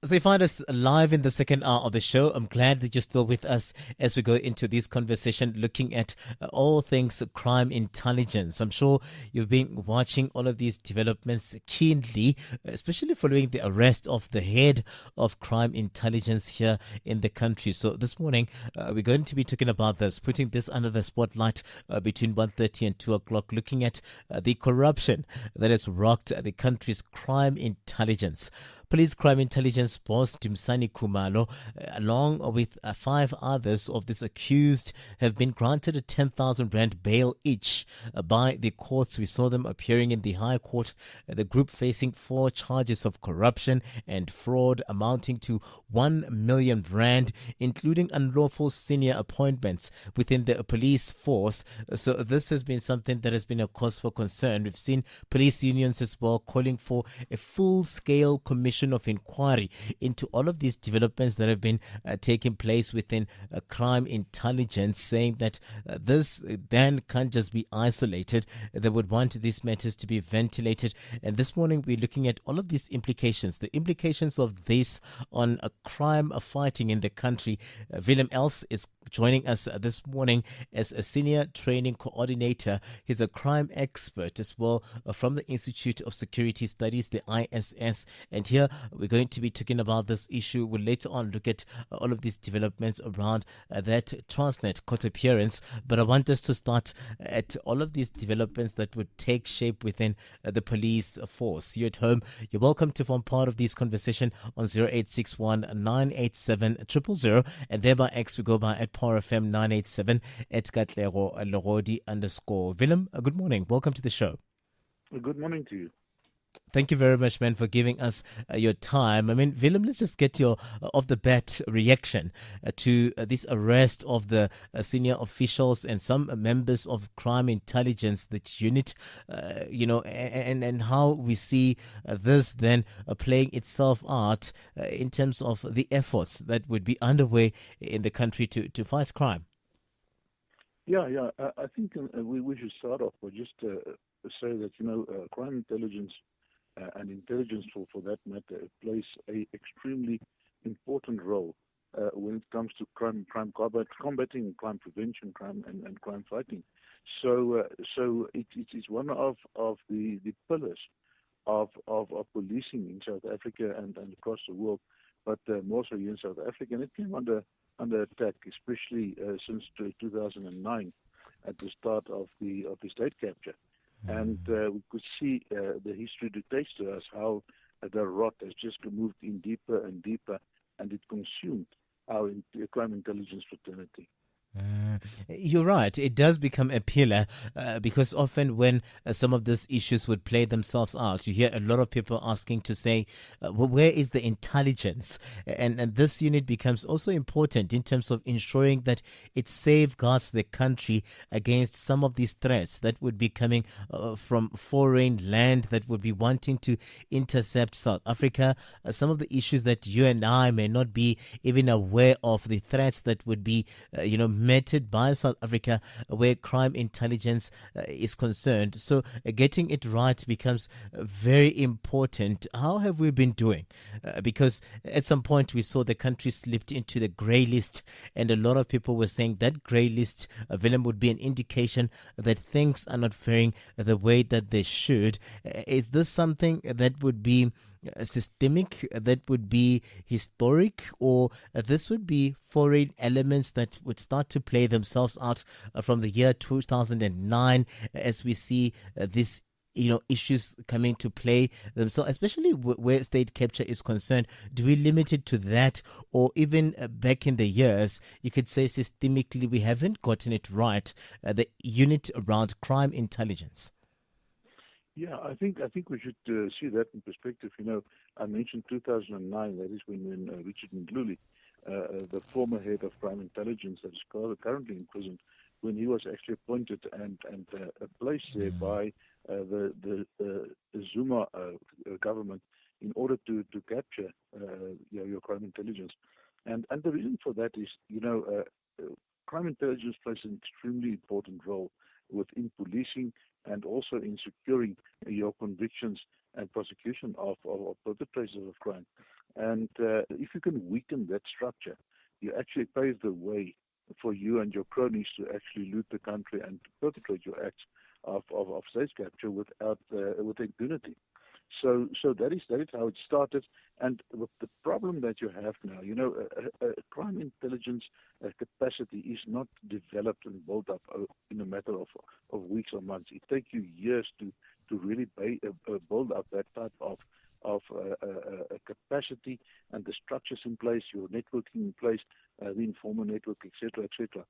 So you find us live in the second hour of the show. I'm glad that you're still with us as we go into this conversation looking at all things crime intelligence. I'm sure you've been watching all of these developments keenly, especially following the arrest of the head of crime intelligence here in the country. So this morning, we're going to be talking about this, putting this under the spotlight between 1:30 and 2 o'clock, looking at the corruption that has rocked the country's crime intelligence. Police crime intelligence boss Dumsani Kumalo, along with five others of this accused, have been granted a 10,000 rand bail each by the courts. We saw them appearing in the High Court. The group facing four charges of corruption and fraud amounting to 1 million rand, including unlawful senior appointments within the police force. So this has been something that has been a cause for concern. We've seen police unions as well calling for a full-scale commission of inquiry into all of these developments that have been taking place within crime intelligence, saying that this then can't just be isolated. They would want these matters to be ventilated. And this morning we're looking at all of these implications, the implications of this on crime fighting in the country. Willem Els is joining us this morning as a senior training coordinator. He's a crime expert as well from the Institute of Security Studies, the ISS. And here we're going to be talking about this issue. We'll later on look at all of these developments around that Transnet court appearance. But I want us to start at all of these developments that would take shape within the police force. You at home, you're welcome to form part of this conversation on 0861 987 000, and thereby X we go by at Power FM 987 at Katlego Legodi _ Willem. Good morning. Welcome to the show. Good morning to you. Thank you very much, man, for giving us your time. I mean, Willem, let's just get your off the bat reaction to this arrest of the senior officials and some members of crime intelligence, that unit, and how we see this then playing itself out in terms of the efforts that would be underway in the country to fight crime. Yeah. I think we should start off by just say that, crime intelligence and intelligence for that matter plays a extremely important role when it comes to crime combating, crime prevention, crime and crime fighting. So it is one of the pillars of policing in South Africa and across the world, but more so here in South Africa. And it came under attack, especially since 2009 at the start of the state capture. And we could see the history dictates to us how the rot has just moved in deeper and deeper, and it consumed our crime intelligence fraternity. You're right. It does become a pillar because often when some of these issues would play themselves out, you hear a lot of people asking to say, well, where is the intelligence? And this unit becomes also important in terms of ensuring that it safeguards the country against some of these threats that would be coming from foreign land that would be wanting to intercept South Africa. Some of the issues that you and I may not be even aware of, the threats that would be, meted by South Africa where crime intelligence is concerned. So getting it right becomes very important. How have we been doing? Because at some point we saw the country slipped into the grey list, and a lot of people were saying that grey list, Willem, would be an indication that things are not faring the way that they should. Is this something that would be systemic, that would be historic, or this would be foreign elements that would start to play themselves out from the year 2009 as we see this issues coming to play themselves, especially where state capture is concerned? Do we limit it to that, or even back in the years, you could say systemically we haven't gotten it right, the unit around crime intelligence? Yeah, I think we should see that in perspective. I mentioned 2009. That is when Richard Ndluli, the former head of crime intelligence that is currently in prison, when he was actually appointed and placed there by the Zuma government in order to capture your crime intelligence. And the reason for that is, crime intelligence plays an extremely important role within policing and also in securing your convictions and prosecution of perpetrators of crime. And if you can weaken that structure, you actually pave the way for you and your cronies to actually loot the country and to perpetrate your acts of state capture without with impunity. So that is how it started. And with the problem that you have now, crime intelligence capacity is not developed and built up in a matter of weeks or months. It takes you years to really build up that type of capacity and the structures in place, your networking in place, the informer network, etc., etc.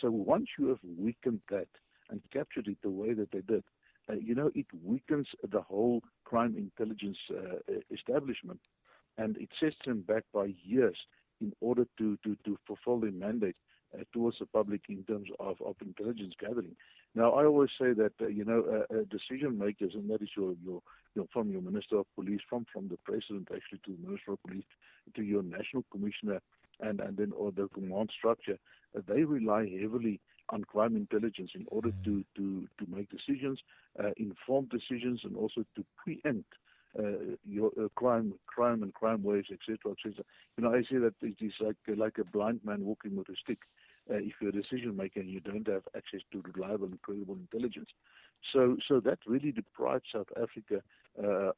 So once you have weakened that and captured it the way that they did, it weakens the whole crime intelligence establishment, and it sets them back by years in order to fulfill their mandate towards the public in terms of intelligence gathering. Now, I always say that decision makers, and that is from your minister of police, from the president actually to the minister of police, to your national commissioner, and then or the command structure, they rely heavily on crime intelligence in order to make decisions, informed decisions, and also to preempt your crime and crime waves, etc., etc. I say that it is like a blind man walking with a stick. If you're a decision maker and you don't have access to reliable and credible intelligence, so that really deprives South Africa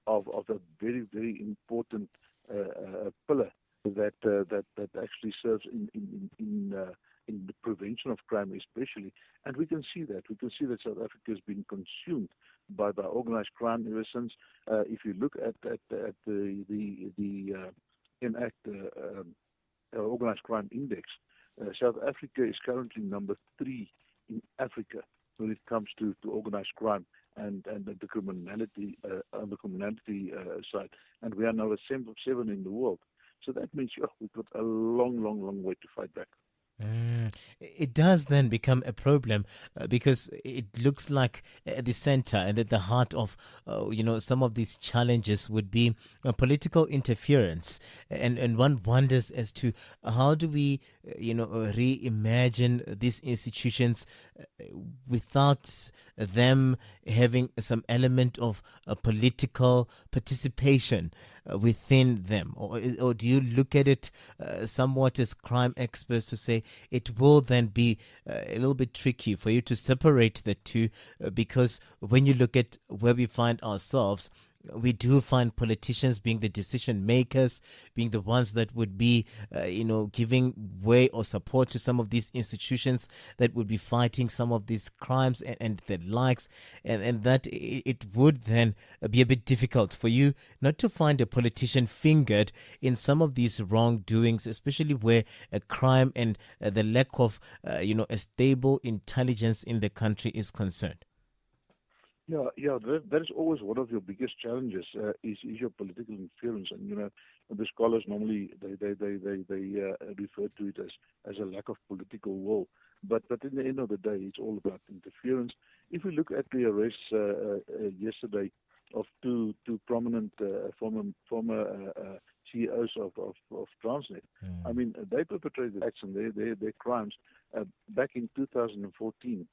of a very, very important pillar that actually serves in the prevention of crime, especially. And we can see that South Africa has been consumed by organized crime ever since. If you look at the organized crime index, South Africa is currently number 3 in Africa when it comes to organized crime and the criminality on the criminality side, and we are now 7 in the world. So that means we've got a long way to fight back. It does then become a problem because it looks like at the center and at the heart of, some of these challenges would be political interference. And one wonders as to how do we, reimagine these institutions without them having some element of political participation within them? Or do you look at it somewhat as crime experts to say it will then be a little bit tricky for you to separate the two because when you look at where we find ourselves, we do find politicians being the decision makers, being the ones that would be, giving way or support to some of these institutions that would be fighting some of these crimes and the likes, and that it would then be a bit difficult for you not to find a politician fingered in some of these wrongdoings, especially where a crime and the lack of, a stable intelligence in the country is concerned. Yeah. That is always one of your biggest challenges is your political interference, and the scholars normally they refer to it as a lack of political will. But in the end of the day, it's all about interference. If we look at the arrests yesterday of two prominent former CEOs of Transnet, I mean they perpetrated acts and their crimes back in 2014.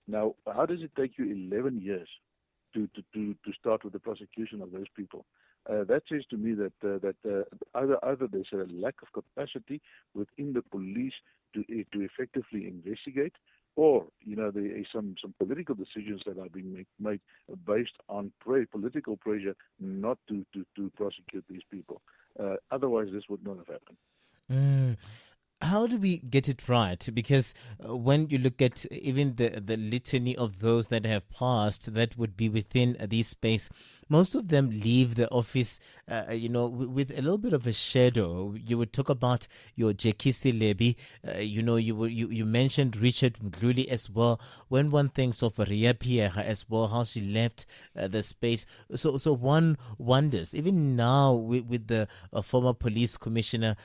Now, how does it take you 11 years to start with the prosecution of those people? That says to me that either there's a lack of capacity within the police to effectively investigate, or there is some political decisions that are being made based on political pressure not to prosecute these people. Otherwise, this would not have happened. How do we get it right? Because when you look at even the litany of those that have passed that would be within this space, most of them leave the office, with a little bit of a shadow. You would talk about your Jekisi Lebi, you mentioned Richard Mdluli as well. When one thinks of Ria Pierre as well, how she left the space. So one wonders, even now with the former police commissioner,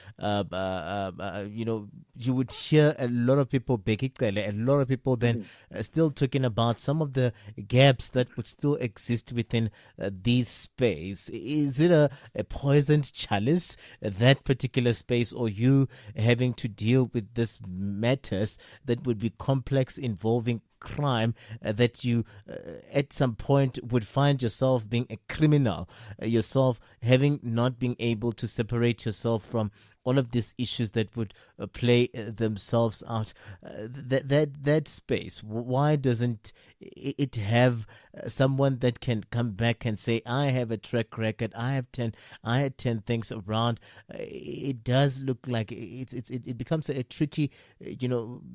you would hear a lot of people, a lot of people then still talking about some of the gaps that would still exist within this space. Is it a poisoned chalice, that particular space, or you having to deal with this matters that would be complex, involving crime that you at some point would find yourself being a criminal, yourself having not been able to separate yourself from all of these issues that would play themselves out. That space. Why doesn't it have someone that can come back and say, "I have a track record. I had 10 things around." It does look like it becomes a tricky,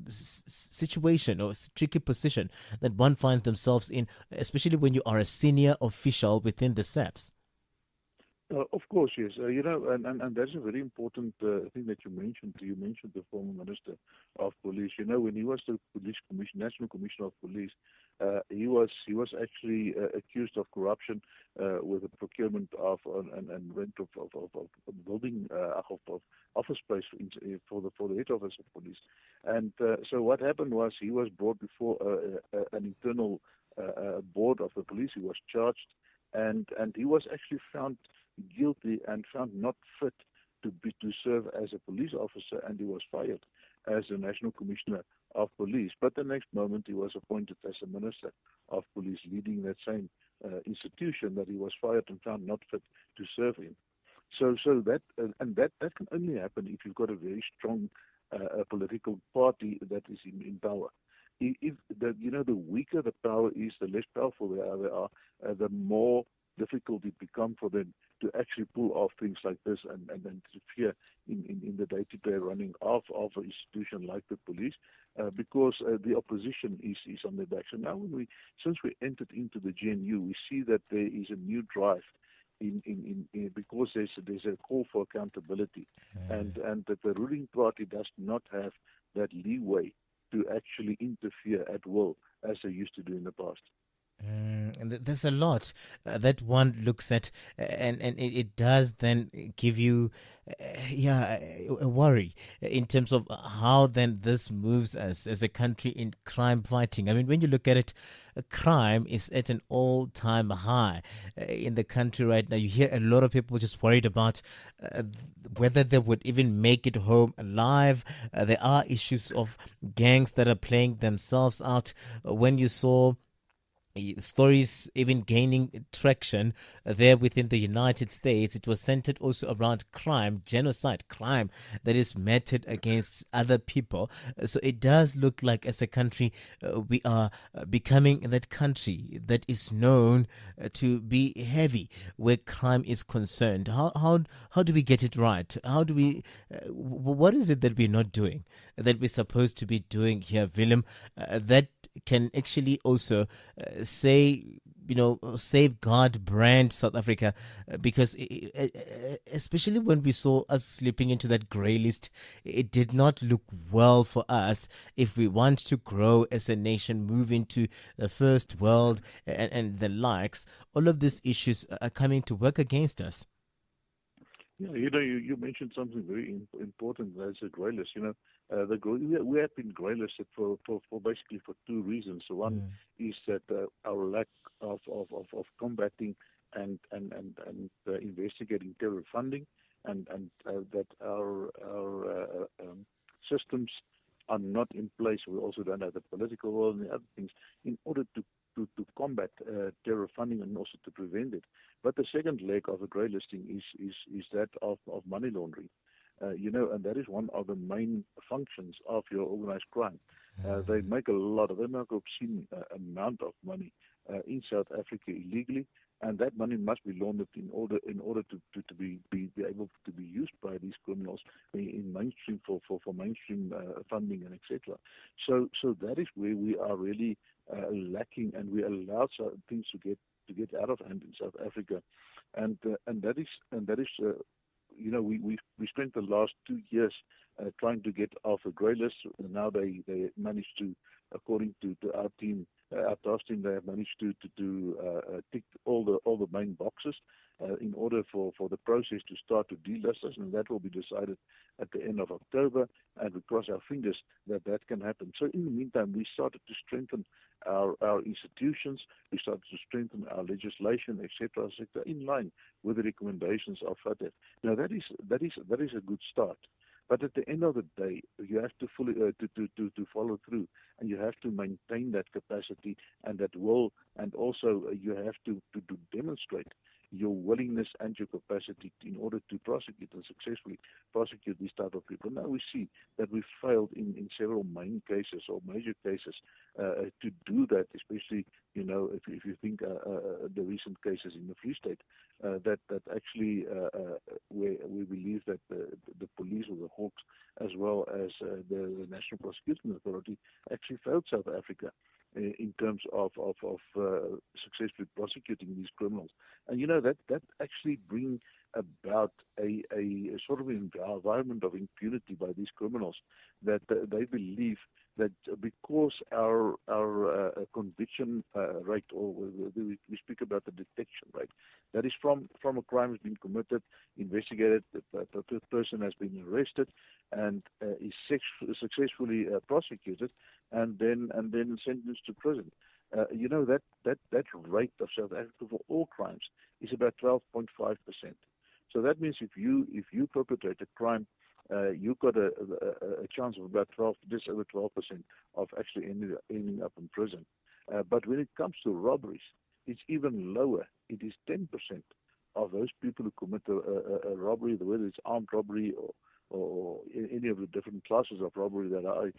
situation or tricky position that one finds themselves in, especially when you are a senior official within the SAPS. Of course, yes. And that's a very important thing that you mentioned. You mentioned the former Minister of Police. When he was the Police Commission, National Commissioner of Police, he was actually accused of corruption with the procurement of and rent of building of office space for the head office of police. And so what happened was he was brought before an internal board of the police. He was charged, and he was actually found guilty and found not fit to serve as a police officer, and he was fired as the National Commissioner of Police. But the next moment he was appointed as a Minister of Police, leading that same institution that he was fired and found not fit to serve in. So that that can only happen if you've got a very strong political party that is in power. If the weaker the power is, the less powerful they are, the more difficult it becomes for them to actually pull off things like this and interfere in the day-to-day running of an institution like the police, because the opposition is on their back. So now, since we entered into the GNU, we see that there is a new drive because there's a call for accountability, and that the ruling party does not have that leeway to actually interfere at will as they used to do in the past. And there's a lot that one looks at, and it does then give you, a worry in terms of how then this moves us as a country in crime fighting. I mean, when you look at it, crime is at an all-time high in the country right now. You hear a lot of people just worried about whether they would even make it home alive. There are issues of gangs that are playing themselves out. When you saw stories even gaining traction there within the United States, it was centered also around crime, genocide, crime that is meted against other people. So it does look like as a country we are becoming that country that is known to be heavy where crime is concerned. How do we get it right? How do we what is it that we're not doing that we're supposed to be doing here, Willem, that can actually also safeguard brand South Africa, because especially when we saw us slipping into that grey list, it did not look well for us if we want to grow as a nation, move into the first world and the likes. All of these issues are coming to work against us. Yeah, you mentioned something very important. That's a grey list. We have been grey listed for basically for two reasons. So one is that our lack of combating and investigating terror funding, and that our systems are not in place. We also don't have the political will and the other things in order to combat terror funding and also to prevent it. But the second leg of a grey listing is that of money laundering. And that is one of the main functions of your organized crime. They make an obscene amount of money in South Africa illegally, and that money must be laundered in order to be able to be used by these criminals in mainstream for mainstream funding and etc. So that is where we are really lacking, and we allow things to get out of hand in South Africa, and that is we spent the last 2 years trying to get off a grey list. Now they managed to, according to our team, our task team, they have managed to tick all the main boxes in order for the process to start to delist us, and that will be decided at the end of October. And we cross our fingers that can happen. So in the meantime, we started to strengthen our institutions. We started to strengthen our legislation, etc., in line with the recommendations of FATF. Now that is a good start. But at the end of the day, you have to fully to follow through, and you have to maintain that capacity and that will, and also you have to demonstrate your willingness and your capacity in order to prosecute and successfully prosecute these type of people. Now we see that we failed in several main cases or major cases to do that, especially, if you think the recent cases in the Free State, that actually where we believe that the police or the Hawks, as well as the National Prosecuting Authority, actually failed South Africa in terms of successfully prosecuting these criminals. And that actually bring about a sort of environment of impunity by these criminals, that they believe that because our conviction rate, or we speak about the detection rate, that is from a crime has been committed, investigated, the person has been arrested, and is successfully prosecuted, and then sentenced to prison. That rate of South Africa for all crimes is about 12.5%. So that means if you perpetrate a crime, you've got a chance of about just over 12% of actually ending up in prison. But when it comes to robberies, it's even lower. It is 10% of those people who commit a robbery, whether it's armed robbery or any of the different classes of robbery that are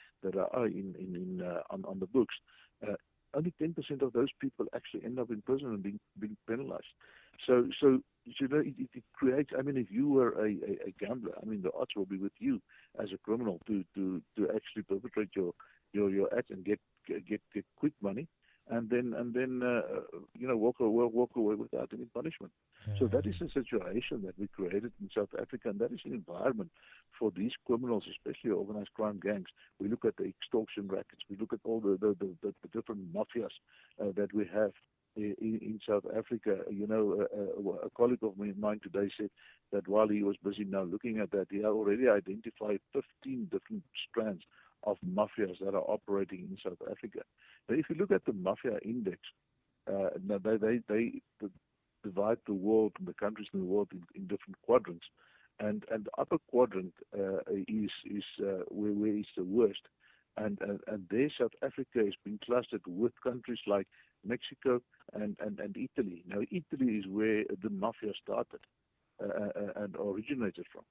on the books. Only 10% of those people actually end up in prison and being penalized. So it creates. I mean, if you were a gambler, I mean, the odds will be with you as a criminal to actually perpetrate your act and get quick money, and then walk away without any punishment. So that is the situation that we created in South Africa, and that is an environment for these criminals, especially organized crime gangs. We look at the extortion rackets. We look at all the different mafias that we have in South Africa. A colleague of mine today said that while he was busy now looking at that, he had already identified 15 different strands of mafias that are operating in South Africa. But if you look at the mafia index, they divide the world, the countries in the world, in different quadrants, and the upper quadrant is where it's the worst, and there South Africa has been clustered with countries like Mexico and Italy. Now Italy is where the mafia started and originated from.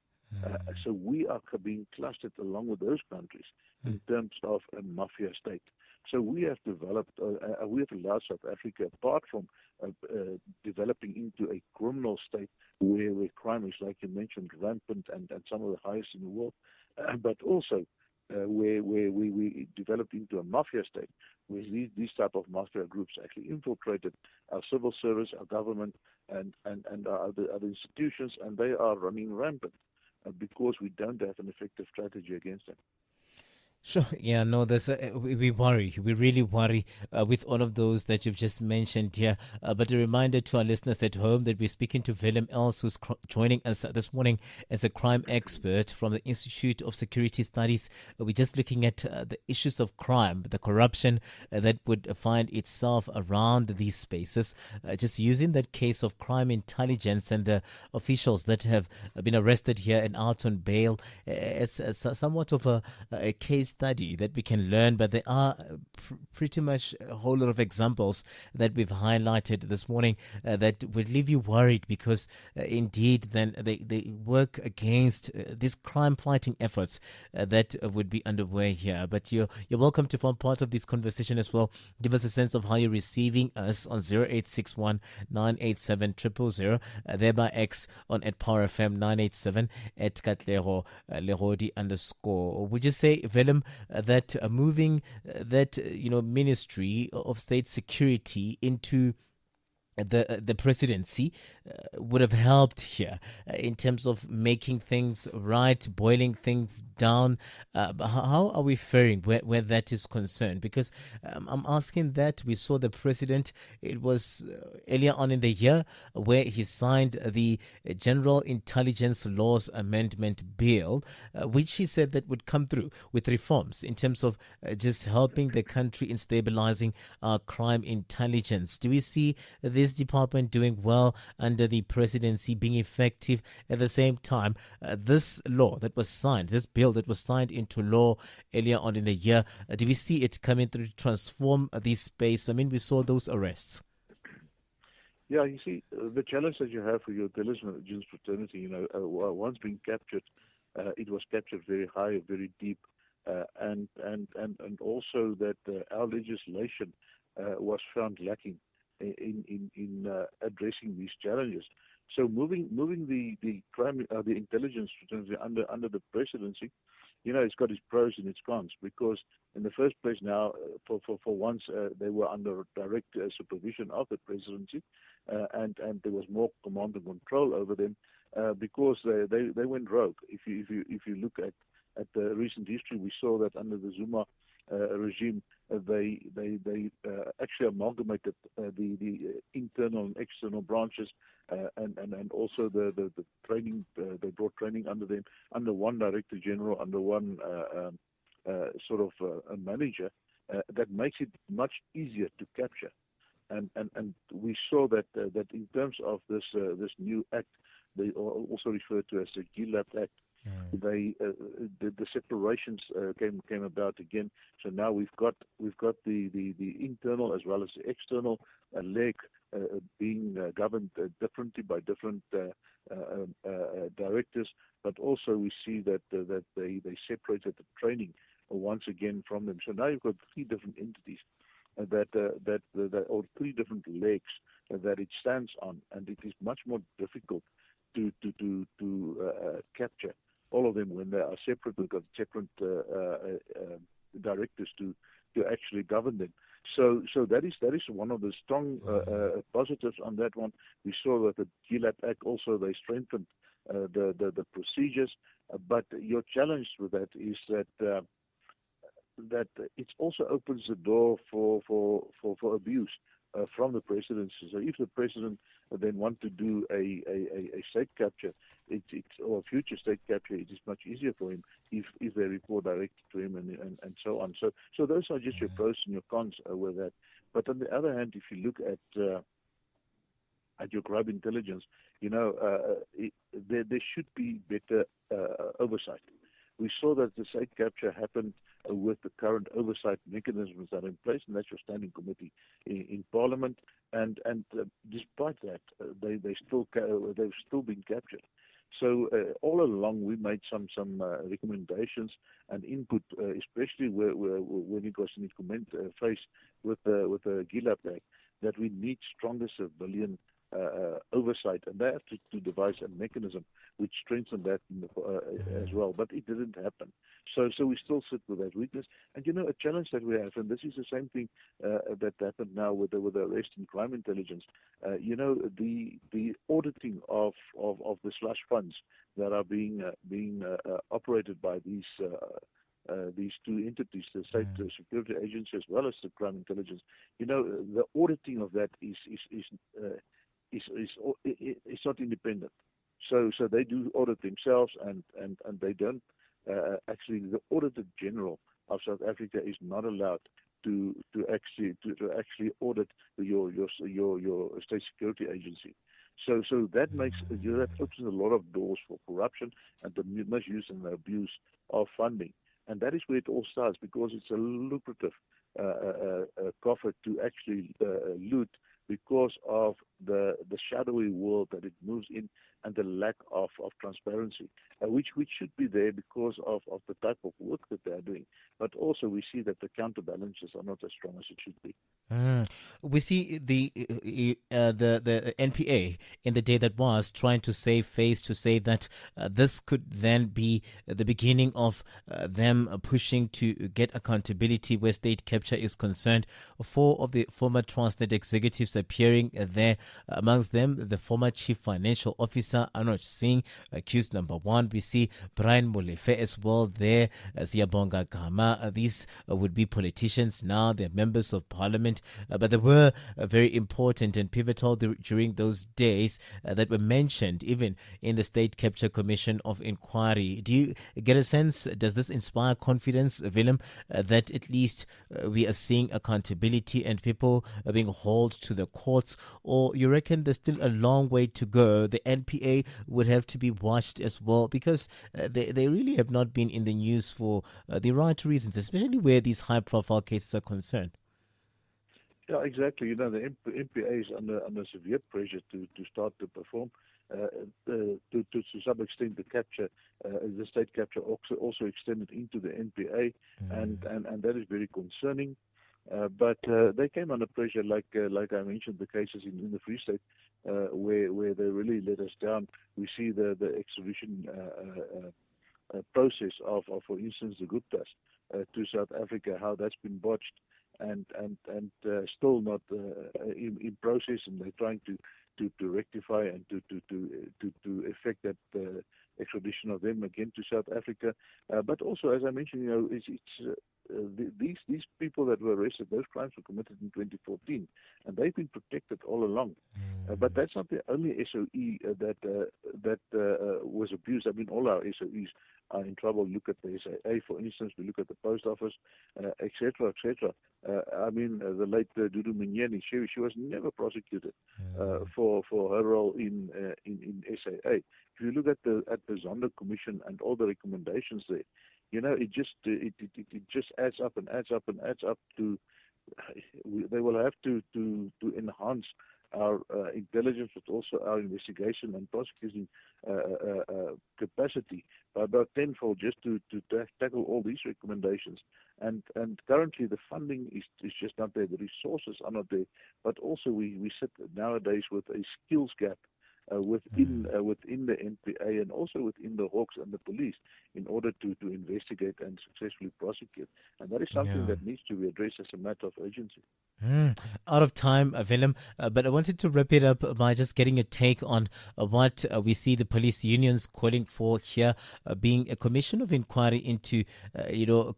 So we are being clustered along with those countries in terms of a mafia state. So we have developed, we have allowed South Africa, apart from developing into a criminal state where crime is, like you mentioned, rampant and some of the highest in the world, but also where we developed into a mafia state, where these type of mafia groups actually infiltrated our civil service, our government, and our other institutions, and they are running rampant because we don't have an effective strategy against them. Sure. Yeah, no, we worry. We really worry with all of those that you've just mentioned here. But a reminder to our listeners at home that we're speaking to Willem Els, who's joining us this morning as a crime expert from the Institute of Security Studies. We're just looking at the issues of crime, the corruption that would find itself around these spaces. Just using that case of crime intelligence and the officials that have been arrested here and out on bail as somewhat of a case study that we can learn, but there are pretty much a whole lot of examples that we've highlighted this morning that would leave you worried, because indeed then they work against these crime fighting efforts that would be underway here. But you're welcome to form part of this conversation as well. Give us a sense of how you're receiving us on 0861 987 000, thereby X on at Power FM 987, at Katlego Legodi _ Would you say, Willem, that moving that Ministry of State Security into the presidency would have helped here in terms of making things right, boiling things down? How are we faring where that is concerned? Because I'm asking that. We saw the president, it was earlier on in the year, where he signed the General Intelligence Laws Amendment Bill, which he said that would come through with reforms in terms of just helping the country in stabilizing crime intelligence. Do we see this this department doing well under the presidency, being effective. At the same time, this law that was signed, this bill that was signed into law earlier on in the year, do we see it coming through to transform this space? I mean, we saw those arrests. Yeah, you see, the challenge that you have for your intelligence fraternity, once being captured, it was captured very high, very deep, and also that our legislation was found lacking in addressing these challenges. So moving the crime, the intelligence fraternity under the presidency, it's got its pros and its cons, because in the first place now, for once, they were under direct supervision of the presidency, and there was more command and control over them, because they went rogue. If you look at the recent history, we saw that under the Zuma regime, they actually amalgamated the internal and external branches, and also the training. They brought training under them, under one director general, under one sort of a manager. That makes it much easier to capture. And we saw that in terms of this new act, they are also referred to as the GILAT Act. The separations came about again. So now we've got the internal as well as the external leg being governed differently by different directors. But also we see that they separated the training once again from them. So now you've got three different entities or three different legs that it stands on, and it is much more difficult to capture all of them when they are separate. We've got separate directors to actually govern them. So that is one of the strong positives on that one. We saw that the GILAT Act also, they strengthened the procedures, but your challenge with that is that it also opens the door for abuse from the presidency. So if the president then want to do a state capture, or a future state capture, it is much easier for him if they report directly to him and so on. So those are just your pros and your cons with that. But on the other hand, if you look at your crime intelligence, there should be better oversight. We saw that the state capture happened with the current oversight mechanisms that are in place, and that's your standing committee in Parliament. And despite that, they've still been captured. So all along, we made some recommendations and input, especially when it was faced with the GILAT Act, that we need stronger civilian oversight, and they have to devise a mechanism which strengthened that as well. But it didn't happen. So we still sit with that weakness. And a challenge that we have, and this is the same thing that happened now with the arrest in crime intelligence. The auditing of the slush funds that are being operated by these two entities, the State Security Agency as well as the crime intelligence. The auditing of that is not independent. So they do audit themselves, and they don't actually. The Auditor General of South Africa is not allowed to actually audit your state security agency. So that makes that opens a lot of doors for corruption and the misuse and the abuse of funding. And that is where it all starts, because it's a lucrative coffer to actually loot, because of the shadowy world that it moves in and the lack of transparency, which should be there because of the type of work that they are doing. But also we see that the counterbalances are not as strong as it should be. We see the NPA in the day that was trying to save face, to say that this could then be the beginning of them pushing to get accountability where state capture is concerned. 4 of the former Transnet executives appearing there, amongst them the former Chief Financial Officer Anuj Singh, accused number 1. We see Brian Molefe as well there, Siyabonga Gama. These would be politicians now, they're members of parliament. but they were very important and pivotal during those days that were mentioned even in the State Capture Commission of Inquiry. Do you get a sense, does this inspire confidence, Willem, that at least we are seeing accountability and people are being hauled to the courts, or you reckon there's still a long way to go? The NPA would have to be watched as well, because they really have not been in the news for the right reasons, especially where these high-profile cases are concerned. Yeah, exactly. You know, the MPA is under severe pressure to start to perform. To some extent, the state capture also extended into the NPA, and that is very concerning. But they came under pressure, like I mentioned, the cases in the Free State, where they really let us down. We see the extradition process of, for instance, the Guptas to South Africa, how that's been botched and still not in process, and they're trying to rectify and to effect that extradition of them again to South Africa. But also, as I mentioned, you know, these people that were arrested, those crimes were committed in 2014, and they've been protected all along. But that's not the only SOE that was abused. I mean, all our SOEs are in trouble. Look at the SAA, for instance. We look at the post office, etc., etc. I mean, the late Dudu Minyeni, she was never prosecuted for her role in SAA. If you look at the Zondo Commission and all the recommendations there, you know, it just adds up and adds up and adds up to. They will have to enhance our intelligence, but also our investigation and prosecuting capacity by about tenfold, just to tackle all these recommendations. And currently the funding is just not there. The resources are not there. But also we sit nowadays with a skills gap within the NPA and also within the Hawks and the police in order to investigate and successfully prosecute. And that is something that needs to be addressed as a matter of urgency. Out of time, Willem, but I wanted to wrap it up by just getting a take on what we see the police unions calling for here, being a commission of inquiry into,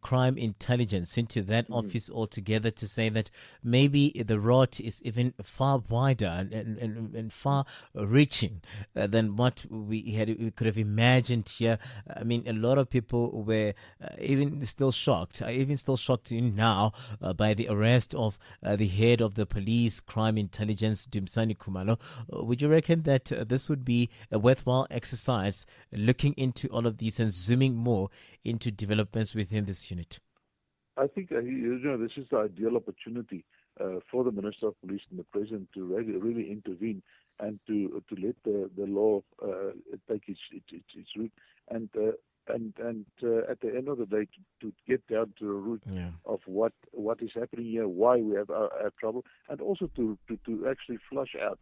crime intelligence, into that office altogether, to say that maybe the rot is even far wider and far reaching than what we could have imagined here. I mean, a lot of people were even still shocked now by the arrest of the head of the police crime intelligence, Dumsani Khumalo. Would you reckon that this would be a worthwhile exercise, looking into all of these and zooming more into developments within this unit? I think this is the ideal opportunity for the Minister of Police and the President to really intervene and to let the law take its route and at the end of the day to get down to the root of what is happening here, why we have our trouble, and also to actually flush out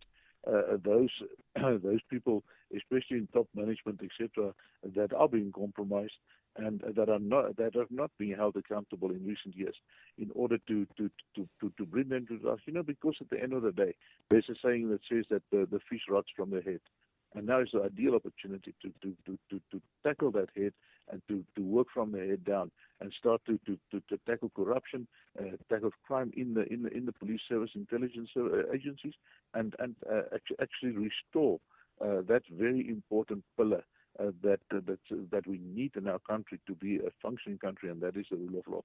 those people, especially in top management, etc., that are being compromised and that have not been held accountable in recent years, in order to bring them to us. Because at the end of the day, there's a saying that says that the fish rots from the head. And now is the ideal opportunity to tackle that head and to work from the head down and start to tackle corruption, tackle crime in the police service, intelligence agencies, and actually restore that very important pillar that we need in our country to be a functioning country, and that is the rule of law.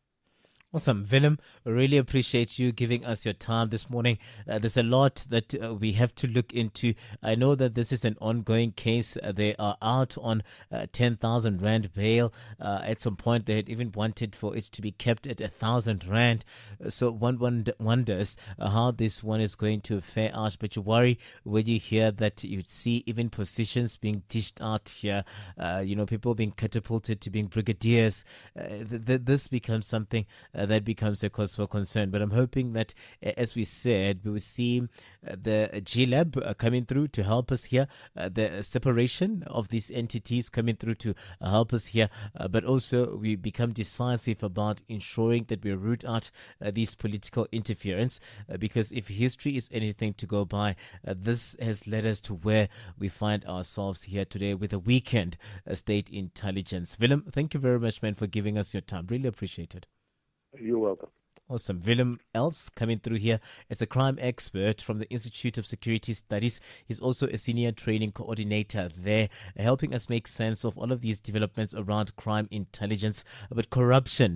Awesome. Willem, really appreciate you giving us your time this morning. There's a lot that we have to look into. I know that this is an ongoing case. They are out on 10,000 Rand bail. At some point, they had even wanted for it to be kept at 1,000 Rand. So one wonders how this one is going to fare out. But you worry when you hear that you'd see even positions being dished out here, people being catapulted to being brigadiers. This becomes something that becomes a cause for concern. But I'm hoping that, as we said, we will see the GLAB coming through to help us here, the separation of these entities coming through to help us here, but also we become decisive about ensuring that we root out these political interference, because if history is anything to go by, this has led us to where we find ourselves here today with a weakened state intelligence. Willem, thank you very much, man, for giving us your time. Really appreciate it. You're welcome. Awesome. Willem Els coming through here as a crime expert from the Institute of Security Studies. He's also a senior training coordinator there, helping us make sense of all of these developments around crime intelligence. But corruption,